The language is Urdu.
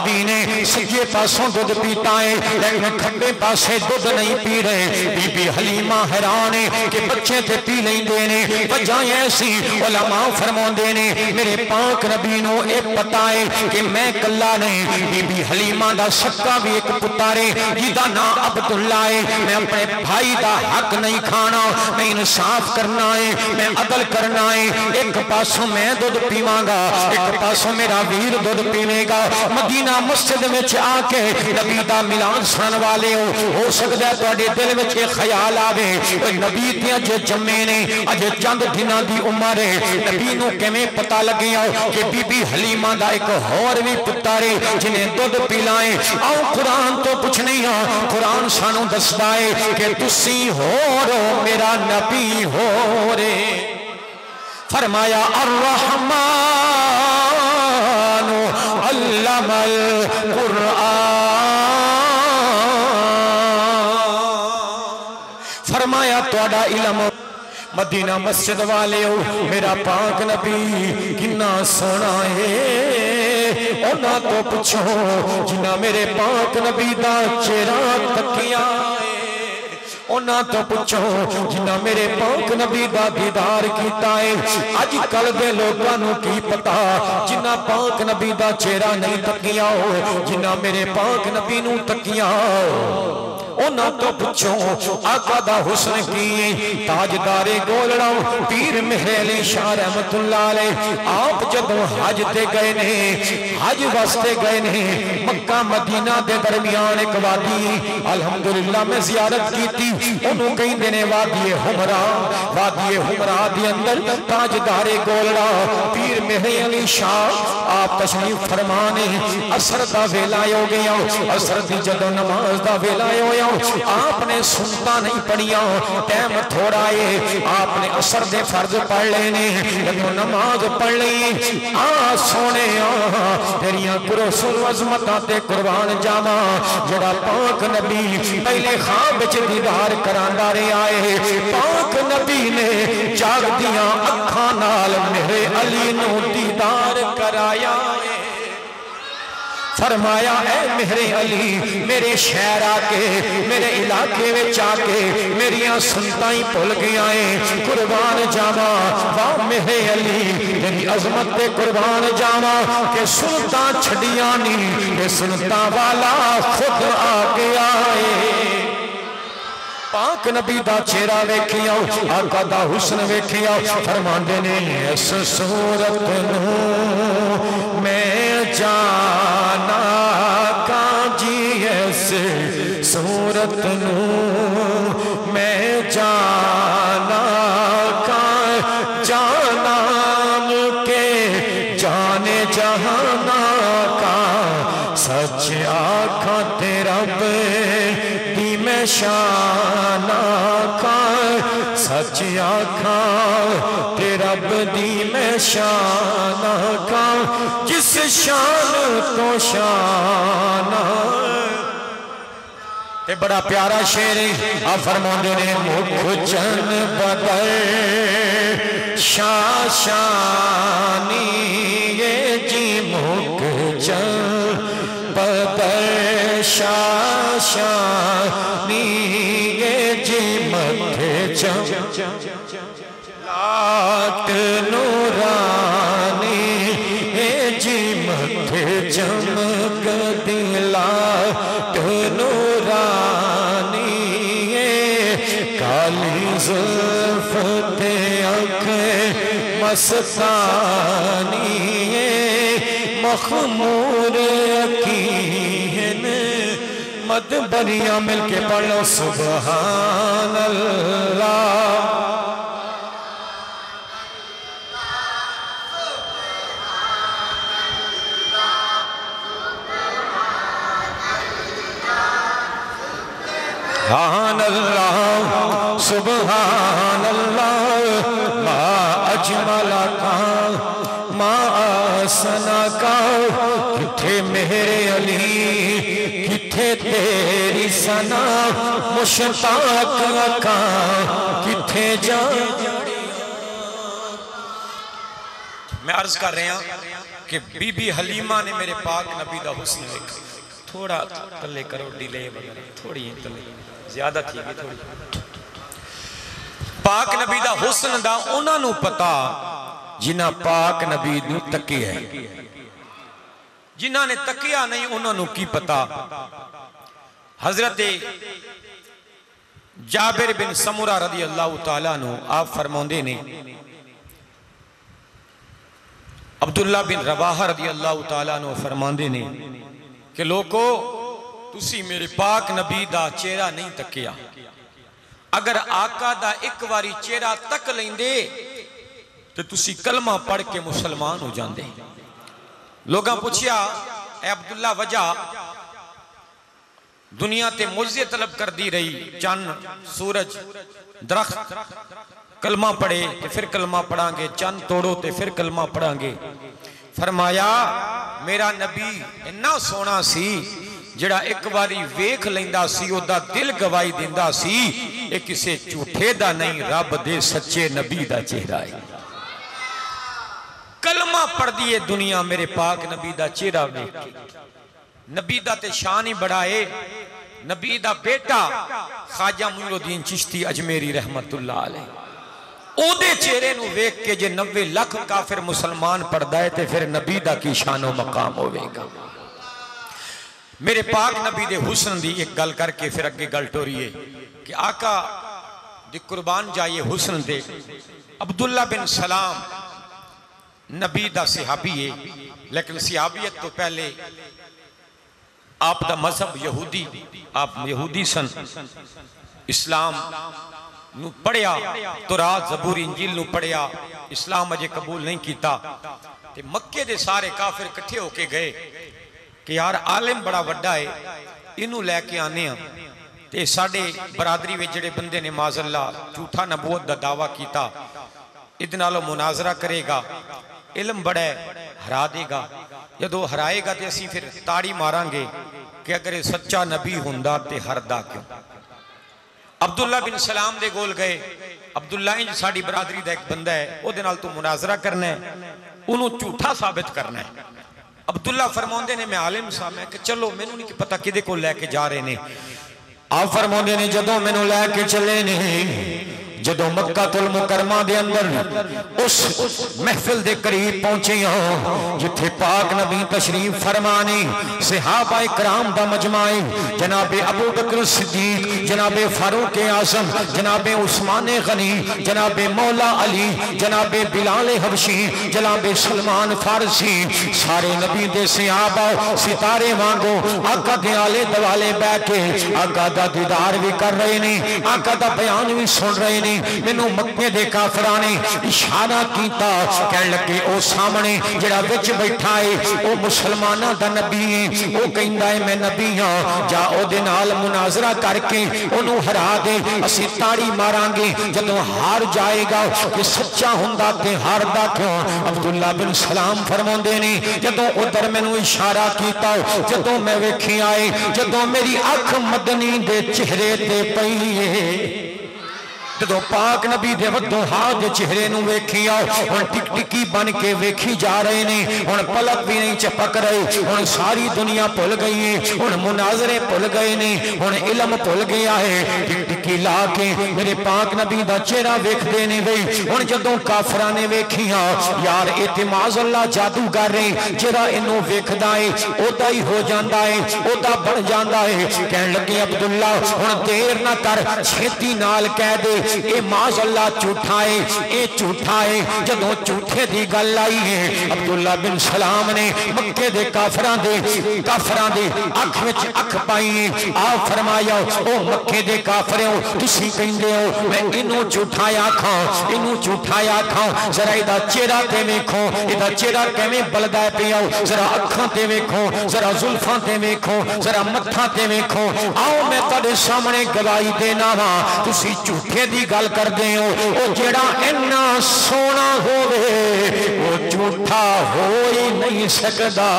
نبی نے سجے پاسوں دودھ پیتا ہے لیکن کھبے پاسے دودھ نہیں پی رہے بی بی حلیمہ حیران ہے کہ بچے تے پی لیں دینے وجہ ایسی علماء فرمون دینے میرے پاک نبی نو ایک پتا ہے کہ میں کلا نہیں بی بی حلیمہ دا سکا بھی ایک پتارے جیدہ نا عبداللہ ہے میں اپنے بھائی دا حق نہیں کھانا میں انصاف کرنا ہے میں عدل کرنا ہے ایک پاسوں میں دودھ پیواں گا ایک پاسوں میرا ویر دودھ پینے گا مدینہ مسجد میں آکے نبی دا ملان سن والے ہو سکتا ہے تو اڈے دل میں خیال آوے نبی دیا جو جمعے نے اجے چند دنہ دی عمر ہے نبی نو کیمیں پتا لگیا کہ بی بی حلیمہ دا ایک اور بھی پتارے جنہیں دودھ پلائیں آؤ قرآن تو کچھ نہیں ہاں قرآن سانو دسدائے کہ تسی ہو رو میرا نبی ہو رے فرمایا الرحمن علم القرآن فرمایا توڑا علم مدینہ مسجد والے ہو میرا پاک نبی کنا سونا ہے اونا تو پچھو جنہ میرے پاک نبی دا چہرہ تکیاں اونا تو پچھو جنہ میرے پاک نبی دا دیدار کیتا ہے آج کل دے لوگانوں کی پتا جنہ پاک نبی دا چہرہ نہیں تکیاں ہو جنہ میرے پاک نبی نو تکیاں ہو اونا تو پچھو آقا دا حسن کی تاجدار گولڑا پیر محلی شاہ رحمت اللہ علیہ آپ جدوں حج تے گئے نے حج واسطے گئے نے مکہ مدینہ دے درمیان ایک وادی الحمدللہ میں زیارت کی تھی انہوں کہیں دینے وادی حمرہ دی اندر تاجدار گولڑا پیر محلی شاہ آپ تشریف فرمانے اثر دا ویلائے ہو گیا اثر دی جدوں نماز دا ویلائے ہو آپ نے سنتا نہیں پڑھیا ٹائم تھوڑا ہے آپ نے عصر دے فرض پڑھ لینے جب نماز پڑھ لی سونے تیریاں کرسل عظمتاں تے قربان جاما جڑا پاک نبی پہلے خواب وچ دیدار کراندہ رہے آئے پاک نبی نے جاگ دیاں اکھاں نال میرے علی نو دیدار کرایا فرمایا اے میرے علی میرے شہر آکے میرے علاقے میں چاکے میریاں سنتائیں پھول گیا ہیں قربان جاما واہ میرے علی میری عظمت پہ قربان جاما کہ سنتاں چھڑیاں نہیں کہ سنتاں والا خود آگے آئے پاک نبی دا چہرہ ویکھیا آقا دا حسن ویکھیا فرمان دینے اس صورت نو میں جانا کانجی اس صورت نو میں جانا جانا کے جانے جہانا کا سچ آنکھاں تیرا دی میں شانہ کا سچ آنکھاں تیرا دی میں شانہ کا جس شان تو شانہ یہ بڑا پیارا شعر ہے آپ فرماندے نے مکھ چن بدر شاہ شانی یہ جی مکھ چن بدر شاہ شانی یہ جی مکھ چن لات نورانی یہ جی مکھ چمک دلات نورانی کالی زلف تے اکھ مستانی مخمور یقین مدبریاں مل کے پڑھو سبحان اللہ سبحان اللہ سبحان اللہ ما اجمل کا ما آسنا کا کتھے میرے علی کتھے تیری سنا مشتاق کا کتھے جا میں عرض کر رہے ہیں کہ بی بی حلیمہ نے میرے پاک نبی دا حسن دیکھا. تھوڑا تلے کرو ڈیلے وغیرہ تھوڑی تلے زیادہ تھی گی تھوڑی. پاک نبی دا حسن دا انہاں نو پتا جنہاں پاک نبی نو تکیا ہے. جنہاں نے تکیا نہیں انہاں نو کی پتا. حضرت جابر بن سمرہ رضی اللہ تعالیٰ نو آپ فرماندے نے عبداللہ بن رواحہ رضی اللہ تعالیٰ نو فرماندے نے کہ لوگو تسی میرے پاک نبی دا چہرہ نہیں تکیا. اگر آقا دا ایک واری چہرہ تک لیندے تو تسی کلمہ پڑھ کے مسلمان ہو جاندے. لوگاں پوچھیا اے عبداللہ وجہ دنیا تے موجزے طلب کر دی رہی چند سورج درخت کلمہ پڑھے تے پھر کلمہ پڑھاں گے چند توڑو تے پھر کلمہ پڑھاں گے. فرمایا میرا نبی اتنا سونا سی جڑا ایک باری ویکھ لیندہ سی او دا دل گواہی دیندہ سی اے کسے جھوٹے دا نہیں رب دے سچے نبی دا چہرہ ہے. کلمہ پڑھ دیئے دنیا میرے پاک نبی دا چہرہ ویکھ کے. نبی دا تے شان ہی بڑھائے. نبی دا بیٹا خواجہ معین الدین چشتی اجمیری رحمت اللہ علیہ او دے چہرے نو ویکھ کے جے 90 لاکھ کافر مسلمان پڑھ دائے تے پھر نبی دا کی شان و مقام ہوئے گا. میرے پاک نبی دے حسن دی ایک گل کر کے پھر اگے گل ٹوریے کہ آقا دی قربان جائے حسن دے. عبداللہ بن سلام نبی دا صحابی ہے لیکن صحابیت تو پہلے آپ دا مذہب یہودی آپ یہودی سن. اسلام نو پڑھیا تورات زبور انجیل نو پڑھیا اسلام اجے قبول نہیں کیتا. تے مکے دے سارے کافر کٹھے ہو کے گئے کہ یار عالم بڑا وڈا ہے انہوں لے کے آنے ہیں تے ساڑے برادری میں جڑے بندے نے معاذ اللہ جھوٹا نبوت دا دعویٰ کیتا ادنالو مناظرہ کرے گا علم بڑا ہے ہرا دے گا. جدو ہرائے گا تے اسی پھر تاڑی ماران گے کہ اگر سچا نبی ہوندہ تے ہردہ کیوں. عبداللہ بن سلام دے گول گئے. عبداللہ انج ساڑی برادری دا ایک بندہ ہے او دنال تو مناظرہ کرنا ہے انہوں جھوٹا ثابت کرنا ہے. عبداللہ فرماندے نے میں عالم صاحب میں کہ چلو میں نہیں کہ پتہ کدے کو لے کے جا رہے نے. آپ فرماندے نے جدوں میں نے لے کے چلے نہیں جدوں مکہ المکرمہ دے اندر اس محفل دے قریب پہنچے ہوں جتھے پاک نبی تشریف فرمانی صحابہ اکرام دا مجمعی جناب ابو بکر صدیق جناب فاروق اعظم جناب عثمان غنی جناب مولا علی جناب بلال حبشی جناب سلمان فارسی سارے نبی دے صحابہ ستارے وانگو آقا دے آلے دوالے بیٹھے آقا دا دیدار بھی کر رہے نہیں آقا دا بیان بھی سن رہے نہیں. مینوں مکے دے کافرانے اشارہ کیتا کہنے لگے او سامنے جڑا وچ بیٹھا ہے او مسلمانہ دا نبی ہے او کہندا ہے میں نبی ہاں جا او دے نال مناظرہ کر کے انہوں ہرا دے اسی تاڑی ماران گے جدوں ہار جائے گا کہ سچا ہوندا تے ہاردا کیوں. عبداللہ بن سلام فرماندے نے جدوں ادھر مینوں اشارہ کیتا جدوں میں ویکھی آئے جدوں میری اکھ مدنی دے چہرے تے پئی ہے جدو پاک نبی دے ودوں ہاتھ دے چہرے نو ویکھی آؤ ہن ٹک ٹکی بن کے ویکھی جا رہے نے ہن پلک بھی نہیں چپک رہے ہن ساری دنیا بھول گئی ہے ہن مناظرے بھول گئے نے ہن علم بھول گیا ہے ٹک ٹکی لا کے میرے پاک نبی دا چہرہ ویکھدے نے وئی ہن جدوں کافراں نے ویکھی یار اعتماد اللہ جادوگر رہے جڑا اینو ویکھدا ہے اودا ہی ہو جاندا ہے اودا بن جاندا ہے. کہن لگے عبداللہ ہن دیر نہ کر چھتی نال کہہ دے اے معاذ اللہ جھوٹا ہے اے جھوٹا ہے. جدوں جھوٹے دی گل آئی ہے عبداللہ بن سلام نے مکے دے کافراں دے اکھ وچ اکھ پائی آپ فرمایا او مکے دے کافروں تسی کہندے ہو میں اینو جھوٹایا کھاں ذرا ایدا چہرہ تے ویکھو ایدا چہرہ کیویں بلدا پیا ذرا اکھاں تے ویکھو ذرا زلفاں تے ویکھو ذرا متھاں تے ویکھو آؤ میں تہاڈے سامنے گواہی دینا وا تسی جھوٹے دی گل کر دے ہو او جڑا اینا سونا ہوئے وہ جھوٹا ہو ہی نہیں سکدا.